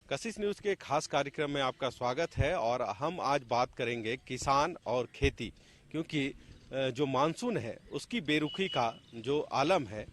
कशिश news के खास कार्यक्रम में आपका स्वागत है और हम आज बात करेंगे किसान और खेती, क्योंकि जो मानसून है उसकी बेरुखी का जो आलम है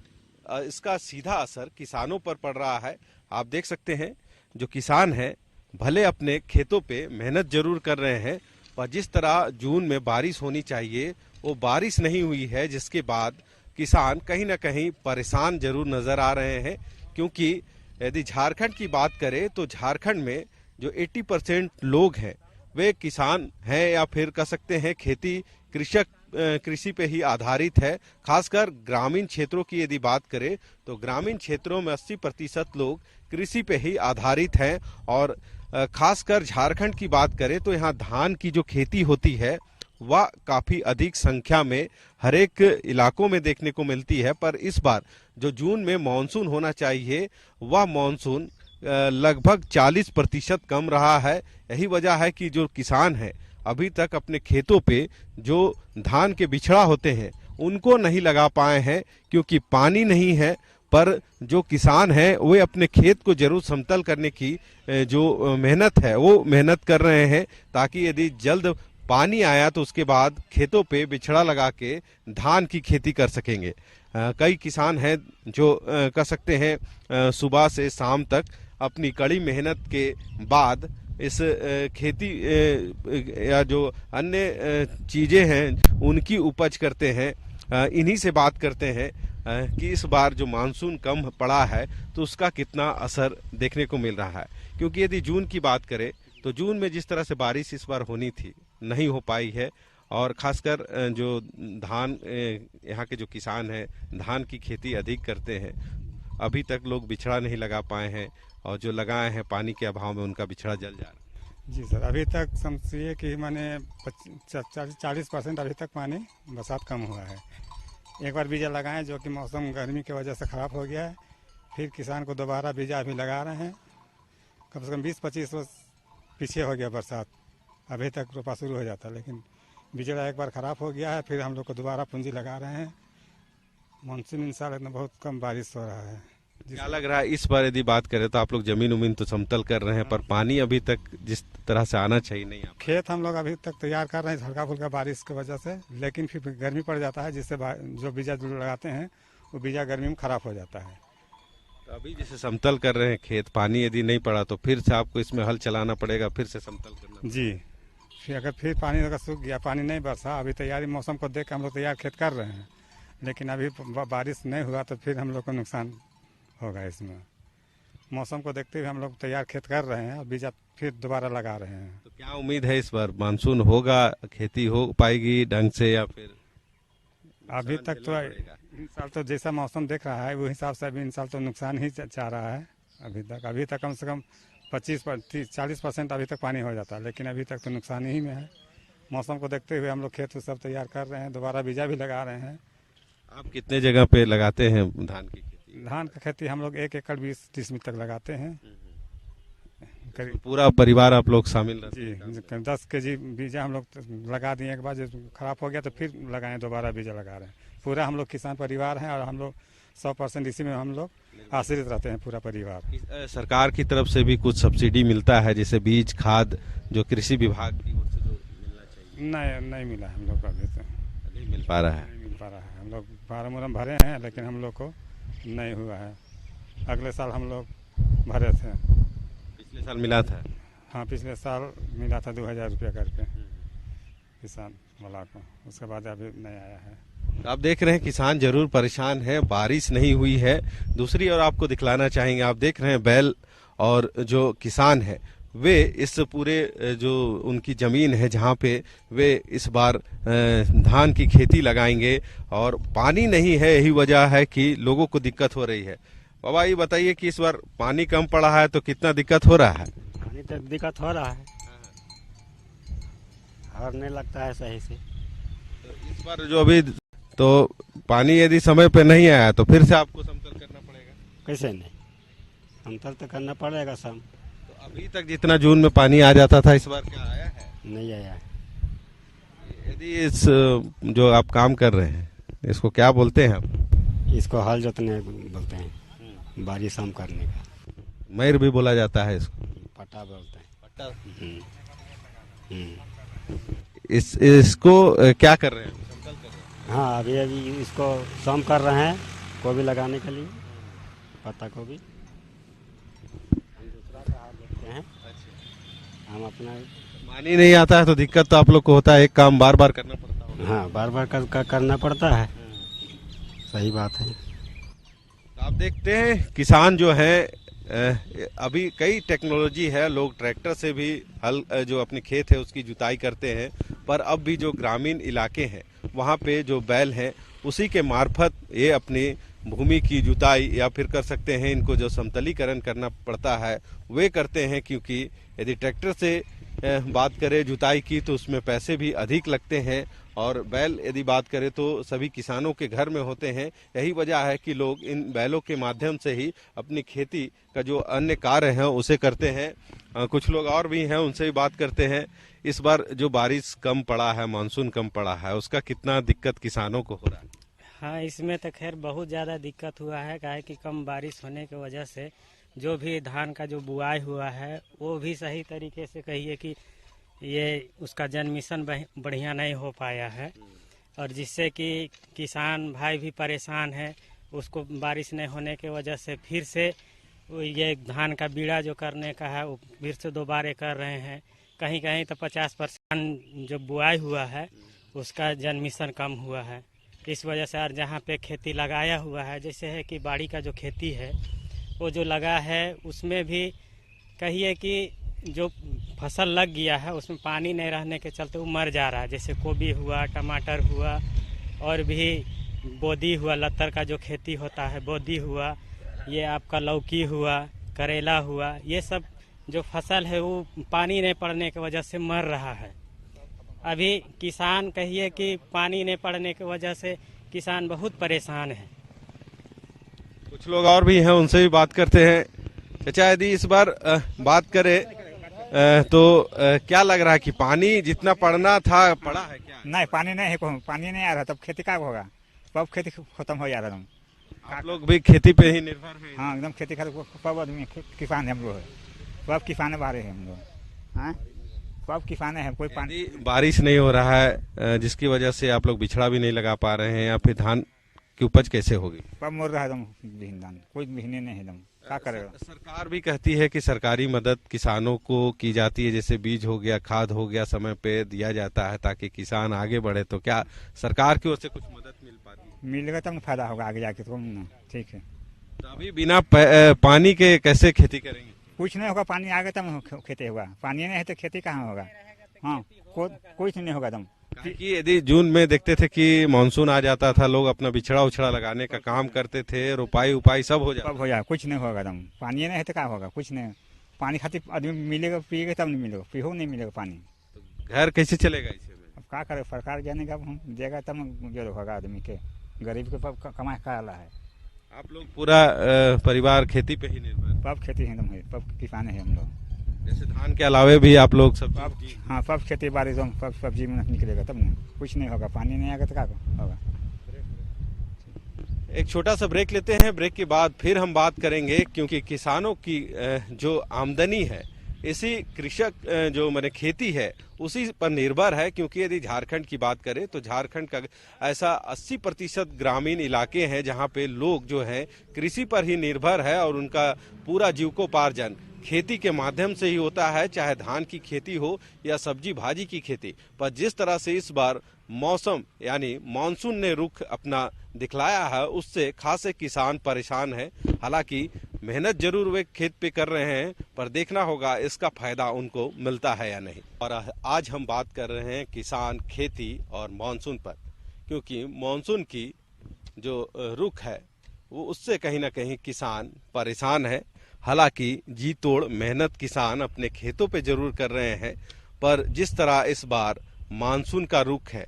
इसका सीधा असर किसानों पर पड़ रहा है। आप देख सकते हैं जो किसान है भले अपने खेतों पे मेहनत जरूर कर रहे हैं, पर जिस तरह जून में बारिश होनी चाहिए वो बारिश नहीं हुई है, जिसके बाद किसान कहीं ना कहीं परेशान जरूर नजर आ रहे हैं। क्योंकि यदि झारखंड की बात करें तो झारखंड में जो 80% लोग हैं वे किसान हैं या फिर कह सकते हैं खेती कृषि पे ही आधारित है। खासकर ग्रामीण क्षेत्रों की यदि बात करें तो ग्रामीण क्षेत्रों में 80% लोग कृषि पे ही आधारित हैं। और खासकर झारखंड की बात करें तो यहाँ धान की जो खेती होती है वह काफी अधिक संख्या में हर एक इलाकों में देखने को मिलती है। पर इस बार जो जून में मानसून होना चाहिए वह मानसून लगभग 40% कम रहा है। यही वजह है कि जो किसान है अभी तक अपने खेतों पे जो धान के बिछड़ा होते हैं उनको नहीं लगा पाए हैं, क्योंकि पानी नहीं है। पर जो किसान है वे अपने खेत को जरूर समतल करने की जो मेहनत है वो मेहनत कर रहे हैं, ताकि यदि जल्द पानी आया तो उसके बाद खेतों पे बिछड़ा लगा के धान की खेती कर सकेंगे। कई किसान हैं जो कह सकते हैं सुबह से शाम तक अपनी कड़ी मेहनत के बाद इस खेती या जो अन्य चीजें हैं उनकी उपज करते हैं। इन्हीं से बात करते हैं कि इस बार जो मानसून कम पड़ा है तो उसका कितना असर देखने को मिल रहा है। क्योंकि यदि जून की बात करें तो जून में जिस तरह से बारिश इस बार होनी थी नहीं हो पाई है। और खासकर जो धान यहाँ के जो किसान हैं धान की खेती अधिक करते हैं, अभी तक लोग बिछड़ा नहीं लगा पाए हैं और जो लगाए हैं पानी के अभाव में उनका बिछड़ा जल जा रहा है। जी सर, अभी तक समझिए कि मैंने 40% अभी तक पानी बरसात कम हुआ है। एक बार बीजा लगाए जो कि मौसम गर्मी की वजह से ख़राब हो गया है, फिर किसान को दोबारा बीजा अभी लगा रहे हैं। कम से कम 20-25 वर्ष पीछे हो गया बरसात, अभी तक रोपा शुरू हो जाता, लेकिन बिजड़ा एक बार ख़राब हो गया है, फिर हम लोग को दोबारा पूंजी लगा रहे हैं। मानसून इंशाल्लाह में बहुत कम बारिश हो रहा है। क्या लग रहा है इस बार यदि बात करें तो आप लोग जमीन उमीन तो समतल कर रहे हैं, पर पानी अभी तक जिस तरह से आना चाहिए नहीं आ खेत हम लोग अभी तक तैयार कर रहे हैं हल्का फुल्का बारिश की वजह से, लेकिन फिर गर्मी पड़ जाता है, जिससे जो बीजा लगाते हैं वो बीजा गर्मी में ख़राब हो जाता है। तो अभी जैसे समतल कर रहे हैं खेत, पानी यदि नहीं पड़ा तो फिर से आपको इसमें हल चलाना पड़ेगा, फिर से समतल करना जी। फिर अगर फिर पानी अगर सूख गया, पानी नहीं बरसा, अभी तैयारी मौसम को देख के हम लोग तैयार खेत कर रहे हैं, लेकिन अभी बारिश नहीं हुआ तो फिर हम लोग को नुकसान होगा। इसमें मौसम को देखते हुए हम लोग तैयार खेत कर रहे हैं और बीजा फिर दोबारा लगा रहे हैं। तो क्या उम्मीद है इस बार मानसून होगा, खेती हो पाएगी ढंग से, या फिर अभी तक तो इन साल तो जैसा मौसम देख रहा है वो हिसाब से अभी इन साल तो नुकसान ही चाह रहा है। अभी तक कम से कम 25-40% अभी तक पानी हो जाता है, लेकिन अभी तक तो नुकसान ही में है। मौसम को देखते हुए हम लोग खेत सब तैयार कर रहे हैं, दोबारा बीजा भी लगा रहे हैं। आप कितने जगह पे लगाते हैं धान की खेती? धान का खेती हम लोग 1 एकड़ 20-30 मीटर तक लगाते हैं। तो पूरा परिवार आप लोग शामिल रहते हैं? जी, 10 kg बीजा हम लोग लगा दिए, एक बार जो खराब हो गया तो फिर लगाएं, दोबारा बीजा लगा रहे हैं। पूरा हम लोग किसान परिवार हैं और हम लोग 100% इसी में हम लोग आश्रित रहते हैं पूरा परिवार। सरकार की तरफ से भी कुछ सब्सिडी मिलता है, जैसे बीज खाद जो कृषि विभाग की ओर से जो मिलना चाहिए? नहीं मिला हम लोग को, अभी तो नहीं मिल पा रहा है। नहीं मिल पा रहा है। हम लोग फार्म उर्म भरे हैं, लेकिन हम लोग को नहीं हुआ है। अगले साल हम लोग भरे थे। पिछले साल मिला था? हाँ, पिछले साल मिला था 2000 रुपया करके किसान वाला को, उसके बाद अभी नहीं आया है। तो आप देख रहे हैं किसान जरूर परेशान है, बारिश नहीं हुई है। दूसरी ओर आपको दिखलाना चाहेंगे, आप देख रहे हैं बैल और जो किसान है वे इस पूरे जो उनकी जमीन है जहाँ पे वे इस बार धान की खेती लगाएंगे और पानी नहीं है, यही वजह है कि लोगों को दिक्कत हो रही है। बाबा ये बताइए कि इस बार पानी कम पड़ा है तो कितना दिक्कत हो रहा है? पानी तो दिक्कत हो रहा है और नहीं लगता है सही से। तो इस बार जो अभी तो पानी यदि समय पे नहीं आया तो फिर से आपको समतल करना पड़ेगा? कैसे नहीं, समतल तो करना पड़ेगा सब। तो अभी तक जितना जून में पानी आ जाता था इस बार क्या आया है? नहीं आया है। यदि इस जो आप काम कर रहे हैं इसको क्या बोलते हैं आप? इसको हल जोतने बोलते हैं, बारिश हम करने का। मैर भी बोला जाता है इसको। पट्टा बोलते हैं। पट्टा। हम्म, हम्म। इसको क्या कर रहे हैं? समतल कर रहे हैं। हाँ, अभी अभी इसको सम कर रहे हैं गोभी लगाने के लिए, पत्ता गोभी। हम दूसरा का हाथ देखते हैं, अच्छा, हम अपना। पानी नहीं आता है तो दिक्कत तो आप लोग को होता है, एक काम बार बार करना पड़ता होगा। हाँ, बार बार करना पड़ता है। सही बात है। तो आप देखते हैं किसान जो है अभी कई टेक्नोलॉजी है, लोग ट्रैक्टर से भी हल जो अपने खेत है उसकी जुताई करते हैं, पर अब भी जो ग्रामीण इलाके हैं वहाँ पे जो बैल हैं उसी के मार्फत ये अपनी भूमि की जुताई या फिर कर सकते हैं, इनको जो समतलीकरण करना पड़ता है वे करते हैं, क्योंकि यदि ट्रैक्टर से बात करें जुताई की तो उसमें पैसे भी अधिक लगते हैं, और बैल यदि बात करें तो सभी किसानों के घर में होते हैं। यही वजह है कि लोग इन बैलों के माध्यम से ही अपनी खेती का जो अन्य कार्य है उसे करते हैं। कुछ लोग और भी हैं, उनसे भी बात करते हैं। इस बार जो बारिश कम पड़ा है, मानसून कम पड़ा है, उसका कितना दिक्कत किसानों को हो रहा है? हाँ, इसमें तो खैर बहुत ज़्यादा दिक्कत हुआ है, काहे कि कम बारिश होने की वजह से जो भी धान का जो बुआई हुआ है वो भी सही तरीके से कहिए कि ये उसका जनमिशन बढ़िया नहीं हो पाया है, और जिससे कि किसान भाई भी परेशान है। उसको बारिश नहीं होने की वजह से फिर से ये धान का बीड़ा जो करने का है वो फिर से दोबारा कर रहे हैं। कहीं कहीं तो 50% जो बुआई हुआ है उसका जनमिशन कम हुआ है। इस वजह से और जहाँ पे खेती लगाया हुआ है, जैसे है कि बाड़ी का जो खेती है वो जो लगा है उसमें भी कहिए कि जो फसल लग गया है उसमें पानी नहीं रहने के चलते वो मर जा रहा है। जैसे गोभी हुआ, टमाटर हुआ, और भी बोदी हुआ, लत्तर का जो खेती होता है बोदी हुआ, ये आपका लौकी हुआ, करेला हुआ, ये सब जो फसल है वो पानी नहीं पड़ने की वजह से मर रहा है। अभी किसान कहिए कि पानी नहीं पड़ने की वजह से किसान बहुत परेशान है। कुछ लोग और भी हैं, उनसे भी बात करते हैं। चाचा, यदि इस बार बात करें तो क्या लग रहा है कि पानी जितना पड़ना था पड़ा है क्या? नहीं, पानी नहीं है, पानी नहीं आ रहा, तब खेती का होगा? कब खेती खत्म हो जा रहा है? आप लोग भी खेती पे ही निर्भर हैं? हाँ, एकदम खेती खाते सब आदमी किसान है हम लोग, सब किसाने बाहर है हम लोग। हाँ, सब किसाने हैं, कोई पानी। यदि बारिश नहीं हो रहा है जिसकी वजह से आप लोग बिछड़ा भी नहीं लगा पा रहे हैं, या फिर धान की उपज कैसे होगी? सब मोड़ रहा है एकदम, धान कोई महीने नहीं एकदम, क्या करेगा? सरकार भी कहती है कि सरकारी मदद किसानों को की जाती है, जैसे बीज हो गया, खाद हो गया, समय पे दिया जाता है ताकि किसान आगे बढ़े। तो क्या सरकार की ओर से कुछ मदद मिल पाती है? मिलेगा तब फायदा होगा आगे जाके, तो ठीक है। तो अभी बिना पानी के कैसे खेती करेंगे? कुछ नहीं होगा, पानी आगे तब खेती होगा, पानी नहीं है तो खेती कहाँ होगा? हाँ, कुछ नहीं होगा तब। कि यदि जून में देखते थे कि मानसून आ जाता था, लोग अपना बिछड़ा उछड़ा लगाने का काम करते थे, रोपाई उपाई सब हो जाता। सब हो जाए, कुछ नहीं होगा एकदम, पानी नहीं है तो क्या होगा? कुछ नहीं, पानी खातिर आदमी मिलेगा, पिएगा तब नहीं मिलेगा, पीहो नहीं मिलेगा पानी। घर कैसे चलेगा ऐसे में? अब क्या करे, सरकार जाने का हम देगा तब जो होगा आदमी के, गरीब के कमाई का आला है। आप लोग पूरा परिवार खेती पे ही निर्भर? सब खेती है एकदम, है सब किसान है हम लोग। जैसे धान के अलावे भी आप लोग सब? हाँ, सब खेती बाड़ी सब सब्जी में निकलेगा तब ना, कुछ नहीं होगा, पानी नहीं आएगा तो क्या होगा? एक छोटा सा ब्रेक लेते हैं, ब्रेक के बाद फिर हम बात करेंगे, क्योंकि किसानों की जो आमदनी है इसी कृषक जो मैंने खेती है उसी पर निर्भर है। क्योंकि यदि झारखंड की बात करें तो झारखंड का ऐसा 80% ग्रामीण इलाके हैं जहां पे लोग जो हैं कृषि पर ही निर्भर है, और उनका पूरा जीविकोपार्जन खेती के माध्यम से ही होता है, चाहे धान की खेती हो या सब्जी भाजी की खेती। पर जिस तरह से इस बार मौसम यानी मानसून ने रुख अपना दिखलाया है, उससे खासे किसान परेशान है। हालांकि मेहनत जरूर वे खेत पे कर रहे हैं, पर देखना होगा इसका फायदा उनको मिलता है या नहीं। और आज हम बात कर रहे हैं किसान, खेती और मानसून पर, क्योंकि मानसून की जो रुख है वो उससे कहीं ना कहीं किसान परेशान है। हालांकि जी तोड़ मेहनत किसान अपने खेतों पे जरूर कर रहे हैं, पर जिस तरह इस बार मानसून का रुख है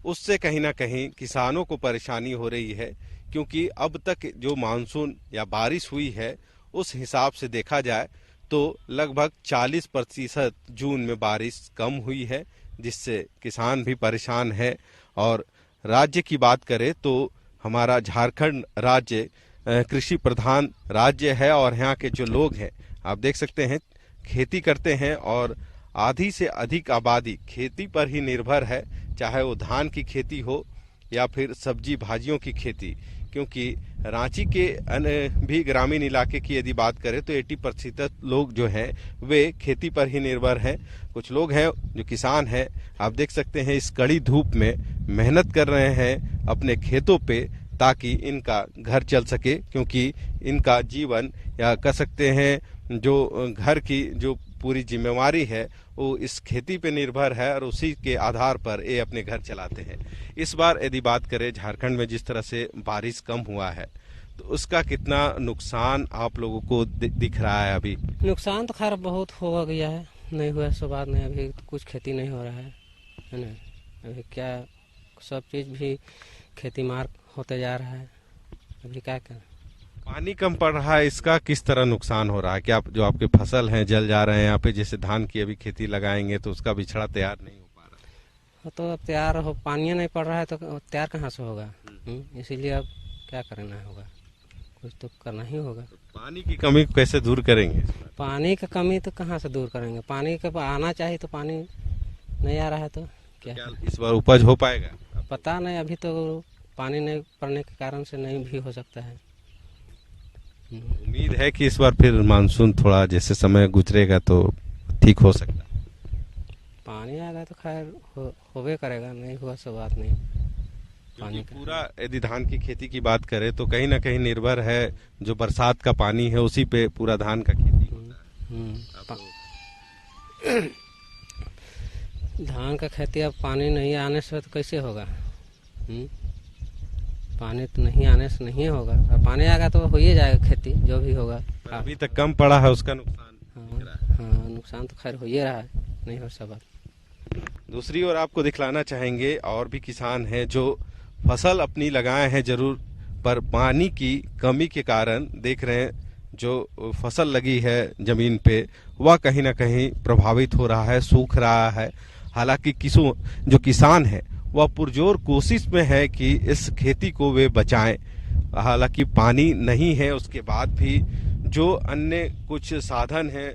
उससे कहीं ना कहीं किसानों को परेशानी हो रही है। क्योंकि अब तक जो मानसून या बारिश हुई है उस हिसाब से देखा जाए तो लगभग 40% जून में बारिश कम हुई है, जिससे किसान भी परेशान है। और राज्य की बात करें तो हमारा झारखंड राज्य कृषि प्रधान राज्य है, और यहाँ के जो लोग हैं आप देख सकते हैं खेती करते हैं और आधी से अधिक आबादी खेती पर ही निर्भर है, चाहे वो धान की खेती हो या फिर सब्जी भाजियों की खेती। क्योंकि रांची के अन्य भी ग्रामीण इलाके की यदि बात करें तो 80% लोग जो हैं वे खेती पर ही निर्भर हैं। कुछ लोग हैं जो किसान हैं, आप देख सकते हैं इस कड़ी धूप में मेहनत कर रहे हैं अपने खेतों पे, ताकि इनका घर चल सके। क्योंकि इनका जीवन या कह सकते हैं जो घर की जो पूरी जिम्मेवारी है वो इस खेती पे निर्भर है और उसी के आधार पर ये अपने घर चलाते हैं। इस बार यदि बात करें झारखंड में जिस तरह से बारिश कम हुआ है तो उसका कितना नुकसान आप लोगों को दिख रहा है? अभी नुकसान तो खैर बहुत हो गया है, नहीं हुआ सो बात नहीं, अभी कुछ खेती नहीं हो रहा है ना। अभी क्या सब चीज़ भी खेती मार होते जा रहा है, अभी क्या करें। पानी कम पड़ रहा है, इसका किस तरह नुकसान हो रहा है? क्या जो आपके फसल हैं जल जा रहे हैं? यहाँ पे जैसे धान की अभी खेती लगाएंगे तो उसका बिछड़ा तैयार नहीं हो पा रहा है। तो अब तैयार हो, पानी नहीं पड़ रहा है तो तैयार कहाँ से होगा? इसीलिए अब क्या करना होगा, कुछ तो करना ही होगा। तो पानी की कमी कैसे दूर करेंगे? पानी का कमी तो कहाँ से दूर करेंगे, पानी का आना चाहिए तो पानी नहीं आ रहा है तो क्या इस बार उपज हो पाएगा? पता नहीं, अभी तो पानी नहीं पड़ने के कारण से नहीं भी हो सकता है। उम्मीद है कि इस बार फिर मानसून थोड़ा जैसे समय गुजरेगा तो ठीक हो सकता है। पानी आ गया तो खैर होवे करेगा, नहीं हुआ सो बात नहीं। पानी पूरा यदि धान की खेती की बात करें तो कहीं ना कहीं निर्भर है, जो बरसात का पानी है उसी पे पूरा धान का खेती होता है। धान का खेती अब पानी नहीं आने से तो कैसे होगा? पानी तो नहीं आने से नहीं होगा, और पानी आएगा तो हो ही जाएगा खेती जो भी होगा। अभी तक कम पड़ा है उसका नुकसान। हाँ, नुकसान तो खैर हो ही रहा है, नहीं हो सब। दूसरी ओर आपको दिखलाना चाहेंगे और भी किसान हैं जो फसल अपनी लगाए हैं जरूर, पर पानी की कमी के कारण देख रहे हैं जो फसल लगी है जमीन पे वह कहीं ना कहीं प्रभावित हो रहा है, सूख रहा है। हालांकि जो किसान है वह पुरजोर कोशिश में है कि इस खेती को वे बचाएं। हालांकि पानी नहीं है, उसके बाद भी जो अन्य कुछ साधन है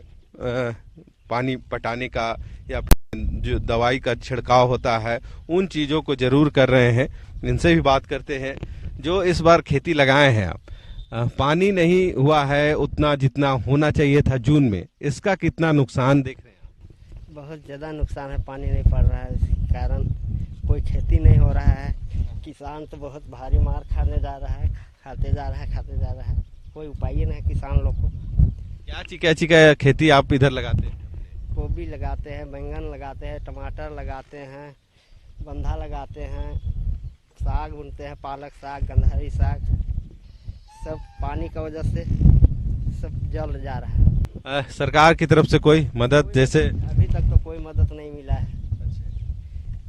पानी पटाने का या जो दवाई का छिड़काव होता है उन चीज़ों को जरूर कर रहे हैं। इनसे भी बात करते हैं जो इस बार खेती लगाए हैं आप। पानी नहीं हुआ है उतना जितना होना चाहिए था जून में, इसका कितना नुकसान देख रहे हैं आप? बहुत ज़्यादा नुकसान है, पानी नहीं पड़ रहा है, इसके कारण कोई खेती नहीं हो रहा है। किसान तो बहुत भारी मार खाने जा रहा है, खाते जा रहा है, कोई उपाय ही नहीं किसान लोग को। क्या चिका खेती आप इधर लगाते हैं? गोभी लगाते हैं, बैंगन लगाते हैं, टमाटर लगाते हैं, बंधा लगाते हैं, साग बुनते हैं, पालक साग, गंधरी साग, सब पानी का वजह से सब जल जा रहा है। सरकार की तरफ से कोई मदद जैसे? अभी तक तो कोई मदद नहीं मिला है।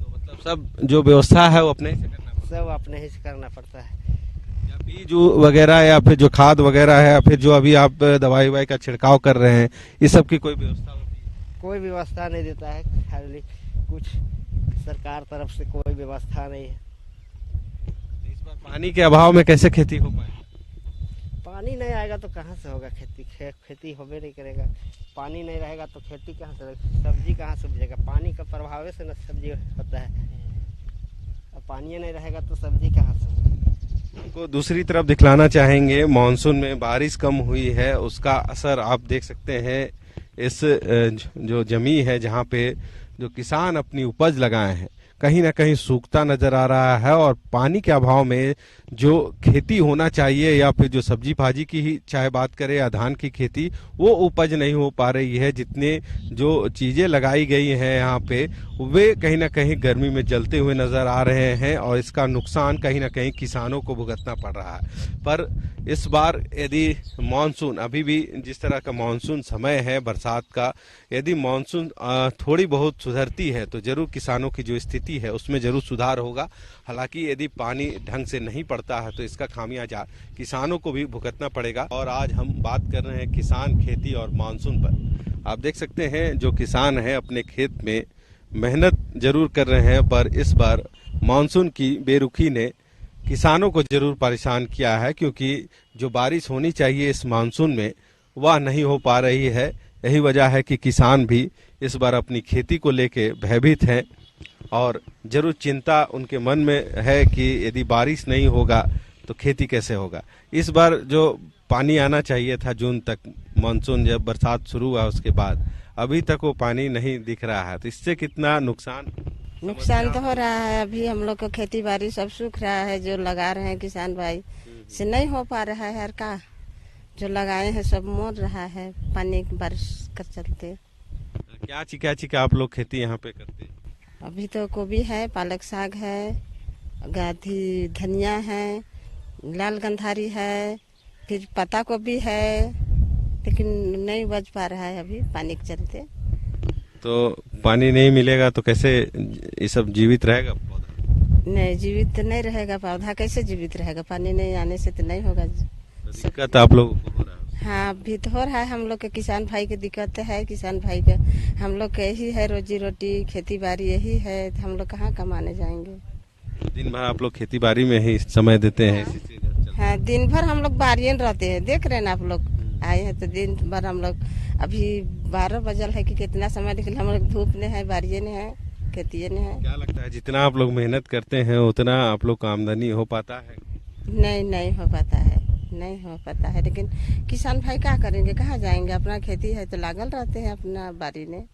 तो मतलब सब जो व्यवस्था है वो अपने सब अपने ही से करना पड़ता है। या बीज वगैरह या फिर जो खाद वगैरह है या फिर जो अभी आप दवाई का छिड़काव कर रहे हैं, इस सब की कोई व्यवस्था होती है? कोई व्यवस्था नहीं देता है, खाली कुछ सरकार तरफ से कोई व्यवस्था नहीं है। इस बार पानी के अभाव में कैसे खेती हो पाए? पानी नहीं आएगा तो कहाँ से होगा खेती? खेती होबे नहीं करेगा। पानी नहीं रहेगा तो खेती कहाँ से, सब्जी कहाँ से उपजेगा? पानी का प्रभाव से न सब्जी होता है, अब पानी नहीं रहेगा तो सब्जी कहाँ से होगा? को दूसरी तरफ दिखलाना चाहेंगे, मानसून में बारिश कम हुई है, उसका असर आप देख सकते हैं। इस जो जमीन है जहाँ पे जो किसान अपनी उपज लगाए हैं कहीं ना कहीं सूखता नजर आ रहा है, और पानी के अभाव में जो खेती होना चाहिए या फिर जो सब्जी भाजी की ही चाहे बात करें या धान की खेती, वो उपज नहीं हो पा रही है। जितने जो चीजें लगाई गई हैं यहाँ पे वे कहीं ना कहीं गर्मी में जलते हुए नजर आ रहे हैं, और इसका नुकसान कहीं ना कहीं किसानों को भुगतना पड़ रहा है। पर इस बार यदि मानसून अभी भी जिस तरह का मानसून समय है बरसात का, यदि मानसून थोड़ी बहुत सुधरती है तो जरूर किसानों की जो स्थिति है उसमें जरूर सुधार होगा। हालांकि यदि पानी ढंग से नहीं पड़ता है तो इसका खामियाजा किसानों को भी भुगतना पड़ेगा। और आज हम बात कर रहे हैं किसान, खेती और मानसून पर। आप देख सकते हैं जो किसान है अपने खेत में मेहनत जरूर कर रहे हैं, पर इस बार मानसून की बेरुखी ने किसानों को जरूर परेशान किया है, क्योंकि जो बारिश होनी चाहिए इस मानसून में वह नहीं हो पा रही है। यही वजह है कि किसान भी इस बार अपनी खेती को लेके भयभीत हैं और जरूर चिंता उनके मन में है कि यदि बारिश नहीं होगा तो खेती कैसे होगा। इस बार जो पानी आना चाहिए था जून तक, मानसून जब बरसात शुरू हुआ उसके बाद, अभी तक वो पानी नहीं दिख रहा है, तो इससे कितना नुकसान तो हो रहा है। अभी हम लोग को खेती बाड़ी सब सूख रहा है, जो लगा रहे हैं किसान भाई से नहीं हो पा रहा है। हर का जो लगाए हैं सब मर रहा है पानी बारिश कर चलते। क्या चिका आप लोग खेती यहाँ पे करते हैं? अभी तो गोभी है, पालक साग है, गाधी धनिया है, लाल गंधारी है, फिर पत्ता गोभी है, लेकिन नहीं बच पा रहा है अभी पानी के चलते। तो पानी नहीं मिलेगा तो कैसे ये सब जीवित रहेगा पौधा? नहीं, जीवित तो नहीं रहेगा पौधा, कैसे जीवित रहेगा? पानी नहीं आने से तो नहीं होगा। तो दिक्कत आप लोगों को हो रहा है? हाँ, अभी तो हो रहा है। हम लोग के किसान भाई के दिक्कत है। किसान भाई के हम लोग के यही है रोजी रोटी, खेती बाड़ी यही है, तो हम लोग कहाँ कमाने जाएंगे? दिन भर आप लोग खेती बाड़ी में ही समय देते हैं? हाँ, दिन भर हम लोग बारिये रहते हैं। देख रहे हैं ना आप लोग, आए हैं तो दिन भर हम लोग, अभी 12 बजल है कि कितना समय निकले, हम लोग धूप ने है, बारिये ने है, खेती ने है। क्या लगता है जितना आप लोग मेहनत करते हैं उतना आप लोग का आमदनी हो पाता है? नहीं हो पाता है, नहीं हो पाता है। लेकिन किसान भाई क्या करेंगे, कहाँ जाएंगे? अपना खेती है तो लागल रहते हैं अपना बाड़ी में।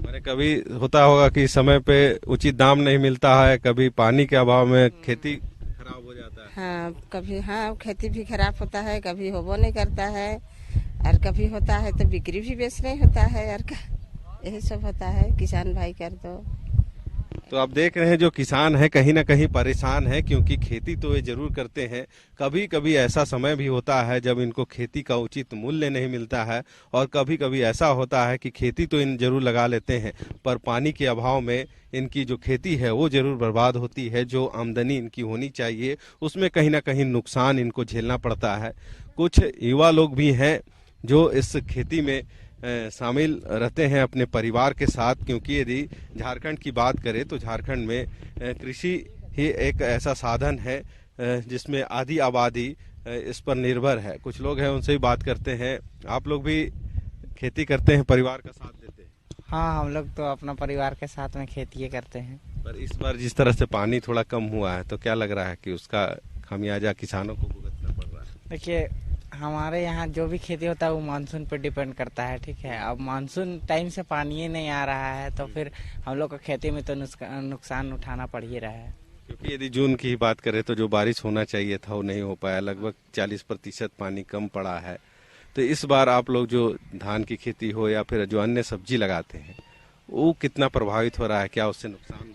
मैंने कभी होता होगा कि समय पे उचित दाम नहीं मिलता है, कभी पानी के अभाव में खेती खराब हो जाता है। हाँ, कभी हाँ खेती भी खराब होता है, कभी होबो नहीं करता है, और कभी होता है तो बिक्री भी बेच नहीं होता है, और यही सब होता है किसान भाई कर तो आप देख रहे हैं जो किसान है कहीं ना कहीं परेशान है, क्योंकि खेती तो ये जरूर करते हैं, कभी कभी ऐसा समय भी होता है जब इनको खेती का उचित मूल्य नहीं मिलता है, और कभी कभी ऐसा होता है कि खेती तो इन जरूर लगा लेते हैं पर पानी के अभाव में इनकी जो खेती है वो जरूर बर्बाद होती है। जो आमदनी इनकी होनी चाहिए उसमें कहीं ना कहीं नुकसान इनको झेलना पड़ता है। कुछ युवा लोग भी हैं जो इस खेती में शामिल रहते हैं अपने परिवार के साथ, क्योंकि यदि झारखंड की बात करें तो झारखंड में कृषि ही एक ऐसा साधन है जिसमें आधी आबादी इस पर निर्भर है। कुछ लोग हैं उनसे भी बात करते हैं। आप लोग भी खेती करते हैं, परिवार का साथ देते हैं? हाँ, हम लोग तो अपना परिवार के साथ में खेती करते हैं। पर इस बार जिस तरह से पानी थोड़ा कम हुआ है तो क्या लग रहा है कि उसका खामियाजा किसानों को भुगतना पड़ रहा है? देखिए, हमारे यहाँ जो भी खेती होता है वो मानसून पर डिपेंड करता है, ठीक है। अब मानसून टाइम से पानी नहीं आ रहा है तो फिर हम लोग को खेती में तो नुकसान उठाना पड़ ही रहा है। क्योंकि यदि जून की ही बात करें तो जो बारिश होना चाहिए था वो नहीं हो पाया, लगभग 40% पानी कम पड़ा है। तो इस बार आप लोग जो धान की खेती हो या फिर जो अन्य सब्जी लगाते हैं वो कितना प्रभावित हो रहा है? क्या उससे नुकसान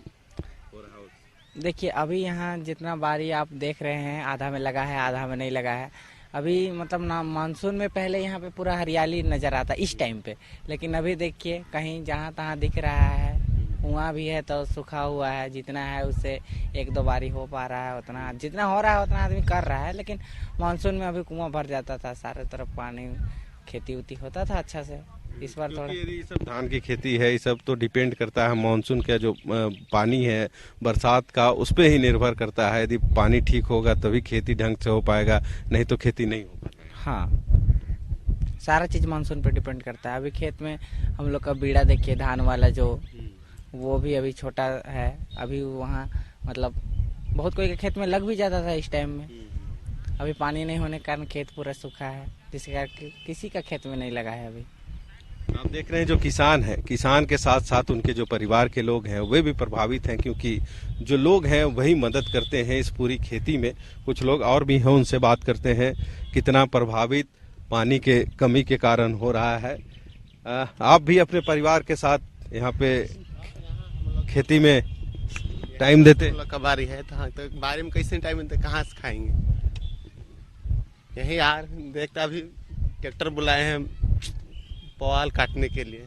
हो रहा है? देखिए, अभी यहाँ जितना बारी आप देख रहे हैं, आधा में लगा है, आधा में नहीं लगा है। अभी मतलब ना मानसून में पहले यहाँ पे पूरा हरियाली नजर आता इस टाइम पे, लेकिन अभी देखिए कहीं जहाँ तहाँ दिख रहा है, कुआं भी है तो सूखा हुआ है। जितना है उससे 1-2 बारी हो पा रहा है, उतना जितना हो रहा है उतना आदमी कर रहा है। लेकिन मानसून में अभी कुआं भर जाता था, सारे तरफ पानी, खेती उती होता था अच्छा से। इस बार थोड़ा ये सब धान की खेती है, ये सब तो डिपेंड करता है मानसून का जो पानी है बरसात का, उस पर ही निर्भर करता है। यदि पानी ठीक होगा तभी खेती ढंग से हो पाएगा, नहीं तो खेती नहीं हो पाएगी। हाँ, सारा चीज मानसून पर डिपेंड करता है। अभी खेत में हम लोग का बीड़ा देखिए, धान वाला जो, वो भी अभी छोटा है। अभी वहाँ मतलब बहुत कोई के खेत में लग भी जाता था इस टाइम में। अभी पानी नहीं होने के कारण खेत पूरा सूखा है, जिसके कारण किसी का खेत में नहीं लगा है अभी। आप देख रहे हैं जो किसान है, किसान के साथ साथ उनके जो परिवार के लोग हैं वे भी प्रभावित हैं, क्योंकि जो लोग हैं वही मदद करते हैं इस पूरी खेती में। कुछ लोग और भी हैं, उनसे बात करते हैं कितना प्रभावित पानी के कमी के कारण हो रहा है। आप भी अपने परिवार के साथ यहाँ पे खेती में टाइम देते? का बारी है तो बारी में कैसे टाइम मिलता, कहाँ से खाएंगे? यही यार देखता, अभी ट्रैक्टर बुलाए हैं पुआल काटने के लिए।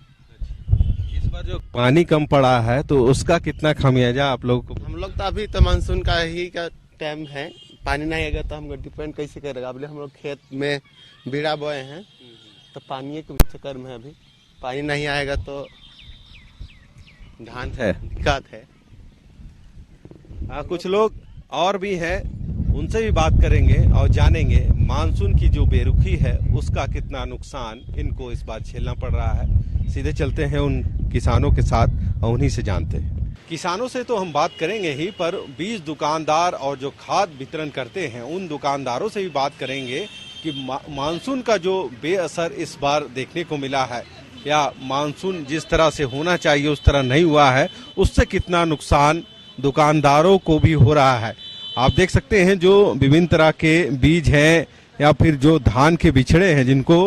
इस बार जो पानी कम पड़ा है तो उसका कितना खामियाजा आप लोगों को? हम लोग तो अभी तो मानसून का ही का टाइम है, पानी नहीं आएगा तो हम डिपेंड कैसे करेगा? अभी हम लोग खेत में बीड़ा बोए हैं तो पानी के चक्कर में अभी पानी नहीं आएगा तो धान है दिक्कत है। कुछ लोग और भी हैं, उनसे भी बात करेंगे और जानेंगे मानसून की जो बेरुखी है उसका कितना नुकसान इनको इस बार झेलना पड़ रहा है। सीधे चलते हैं उन किसानों के साथ और उन्हीं से जानते हैं। किसानों से तो हम बात करेंगे ही, पर बीज दुकानदार और जो खाद वितरण करते हैं उन दुकानदारों से भी बात करेंगे कि मानसून का जो बेअसर इस बार देखने को मिला है या मानसून जिस तरह से होना चाहिए उस तरह नहीं हुआ है, उससे कितना नुकसान दुकानदारों को भी हो रहा है। आप देख सकते हैं जो विभिन्न तरह के बीज हैं या फिर जो धान के बिछड़े हैं जिनको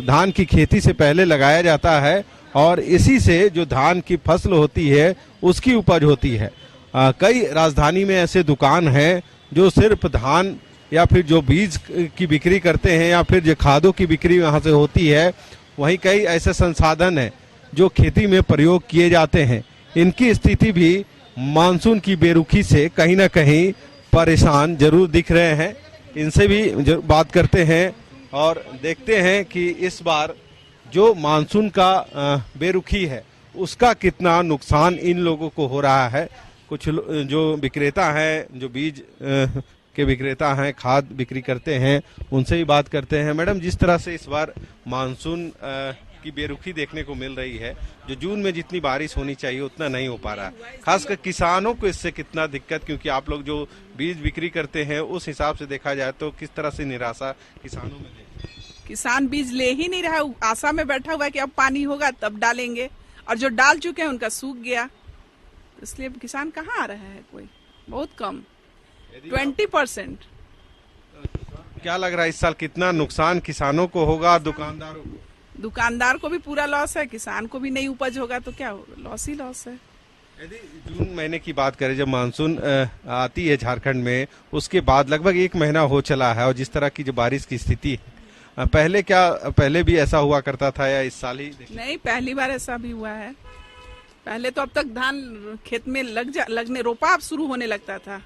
धान की खेती से पहले लगाया जाता है और इसी से जो धान की फसल होती है उसकी उपज होती है। कई राजधानी में ऐसे दुकान हैं जो सिर्फ धान या फिर जो बीज की बिक्री करते हैं या फिर जो खादों की बिक्री वहाँ से होती है। वहीं कई ऐसे संसाधन हैं जो खेती में प्रयोग किए जाते हैं। इनकी स्थिति भी मानसून की बेरुखी से कहीं ना कहीं परेशान जरूर दिख रहे हैं। इनसे भी बात करते हैं और देखते हैं कि इस बार जो मानसून का बेरुखी है उसका कितना नुकसान इन लोगों को हो रहा है। कुछ जो विक्रेता हैं, जो बीज के विक्रेता हैं, खाद बिक्री करते हैं, उनसे भी बात करते हैं। मैडम, जिस तरह से इस बार मानसून की बेरुखी देखने को मिल रही है, जो जून में जितनी बारिश होनी चाहिए उतना नहीं हो पा रहा है, खासकर किसानों को इससे कितना दिक्कत, क्योंकि आप लोग जो बीज बिक्री करते हैं उस हिसाब से देखा जाए तो किस तरह से निराशा किसानों में? किसान बीज ले ही नहीं रहा, आशा में बैठा हुआ है कि अब पानी होगा तब डालेंगे, और जो डाल चुके हैं उनका सूख गया, इसलिए किसान कहाँ आ रहा है, कोई बहुत कम, 20%। क्या लग रहा है इस साल कितना नुकसान किसानों को होगा, दुकानदारों को? दुकानदार को भी पूरा लॉस है, किसान को भी नहीं उपज होगा तो क्या होगा, लॉस ही लॉस है। यदि जून महीने की बात करें, जब मानसून आती है झारखंड में, उसके बाद लगभग 1 महीना हो चला है और जिस तरह की जो बारिश की स्थिति है, पहले भी ऐसा हुआ करता था या इस साल ही? नहीं, पहली बार ऐसा भी हुआ है। पहले तो अब तक धान खेत में लगने रोपा अब शुरू होने लगता था,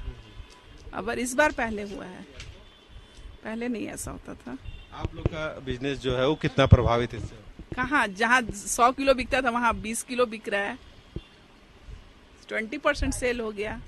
अब इस बार पहले हुआ है, पहले नहीं ऐसा होता था। आप लोग का बिजनेस जो है वो कितना प्रभावित है इससे? कहाँ, जहाँ 100 किलो बिकता था वहाँ 20 किलो बिक रहा है, 20% सेल हो गया।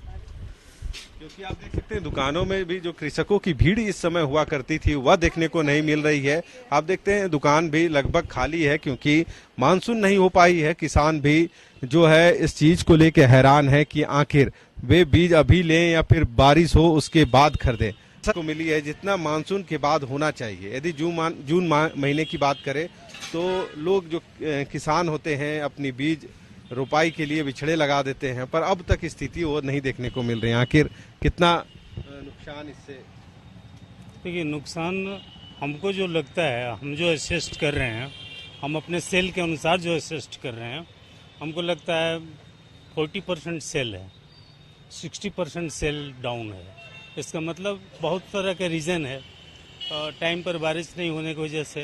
क्योंकि आप देख सकते हैं दुकानों में भी जो कृषकों की भीड़ इस समय हुआ करती थी वह देखने को नहीं मिल रही है। आप देखते हैं दुकान भी लगभग खाली है क्योंकि मानसून नहीं हो पाई है। किसान भी जो है इस चीज को लेकर हैरान है कि आखिर वे बीज अभी लें या फिर बारिश हो उसके बाद खरीदें। को मिली है जितना मानसून के बाद होना चाहिए। यदि जून महीने की बात करें तो लोग जो किसान होते हैं अपनी बीज रोपाई के लिए बिछड़े लगा देते हैं, पर अब तक स्थिति वो नहीं देखने को मिल रही है। आखिर कितना नुकसान इससे? देखिए, नुकसान हमको जो लगता है, हम जो असेस्ट कर रहे हैं, हम अपने सेल के अनुसार जो असेस्ट कर रहे हैं, हमको लगता है 40% सेल है, 60% सेल डाउन है। इसका मतलब बहुत तरह के रीज़न है, टाइम पर बारिश नहीं होने की वजह से।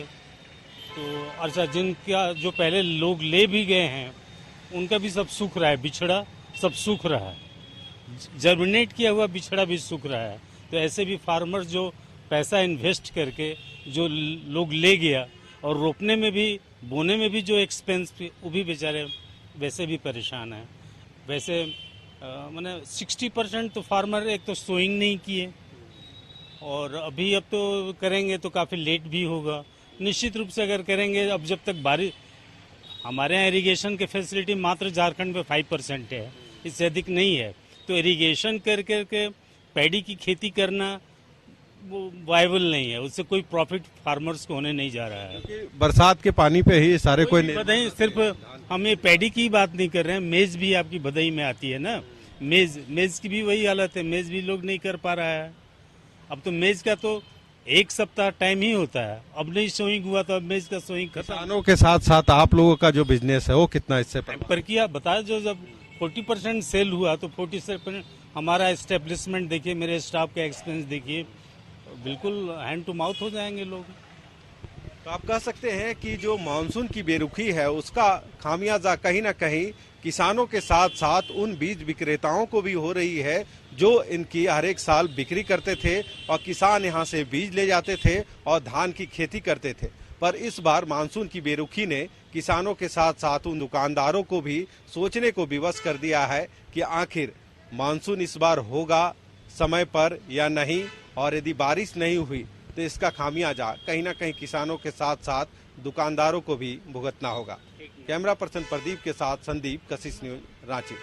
तो अच्छा, जिनका जो पहले लोग ले भी गए हैं उनका भी सब सूख रहा है, बिछड़ा सब सूख रहा है, जर्मिनेट किया हुआ बिछड़ा भी सूख रहा है। तो ऐसे भी फार्मर्स जो पैसा इन्वेस्ट करके जो लोग ले गया और रोपने में भी बोने में भी जो एक्सपेंस वो भी बेचारे वैसे भी परेशान है। वैसे मैंने 60% तो फार्मर एक तो सोइंग नहीं किए और अभी अब तो करेंगे तो काफ़ी लेट भी होगा। निश्चित रूप से अगर करेंगे, अब जब तक बारिश, हमारे यहाँ इरिगेशन के फैसिलिटी मात्र झारखंड में 5% है, इससे अधिक नहीं है। तो इरिगेशन कर करके पैडी की खेती करना वो वायबल नहीं है, उससे कोई प्रॉफिट फार्मर्स को होने नहीं जा रहा है। बरसात के पानी पे ही सारे कोई नहीं, सिर्फ हम ये पैडी की बात नहीं कर रहे हैं, मेज भी आपकी भदई में आती है ना, मेज की भी वही हालत है, मेज भी लोग नहीं कर पा रहा है। अब तो मेज का तो 1 सप्ताह टाइम ही होता है, अब नहीं सोइंग हुआ तो अब मेज का सोइंग खत्म। किसानों के साथ साथ आप लोगों का जो बिजनेस है वो कितना इससे पर किया बताया, जो जब 40% सेल हुआ तो 40% हमारा एस्टेब्लिशमेंट देखिए, मेरे स्टाफ का एक्सपेंस देखिए, बिल्कुल हैंड टू माउथ हो जाएंगे लोग। तो आप कह सकते हैं कि जो मानसून की बेरुखी है उसका खामियाजा कहीं ना कहीं किसानों के साथ साथ उन बीज विक्रेताओं को भी हो रही है जो इनकी हर एक साल बिक्री करते थे और किसान यहाँ से बीज ले जाते थे और धान की खेती करते थे। पर इस बार मानसून की बेरुखी ने किसानों के साथ साथ उन दुकानदारों को भी सोचने को विवश कर दिया है कि आखिर मानसून इस बार होगा समय पर या नहीं, और यदि बारिश नहीं हुई तो इसका खामियाजा कहीं ना कहीं किसानों के साथ साथ दुकानदारों को भी भुगतना होगा। कैमरा पर्सन प्रदीप के साथ संदीप, कशिश न्यूज, रांची।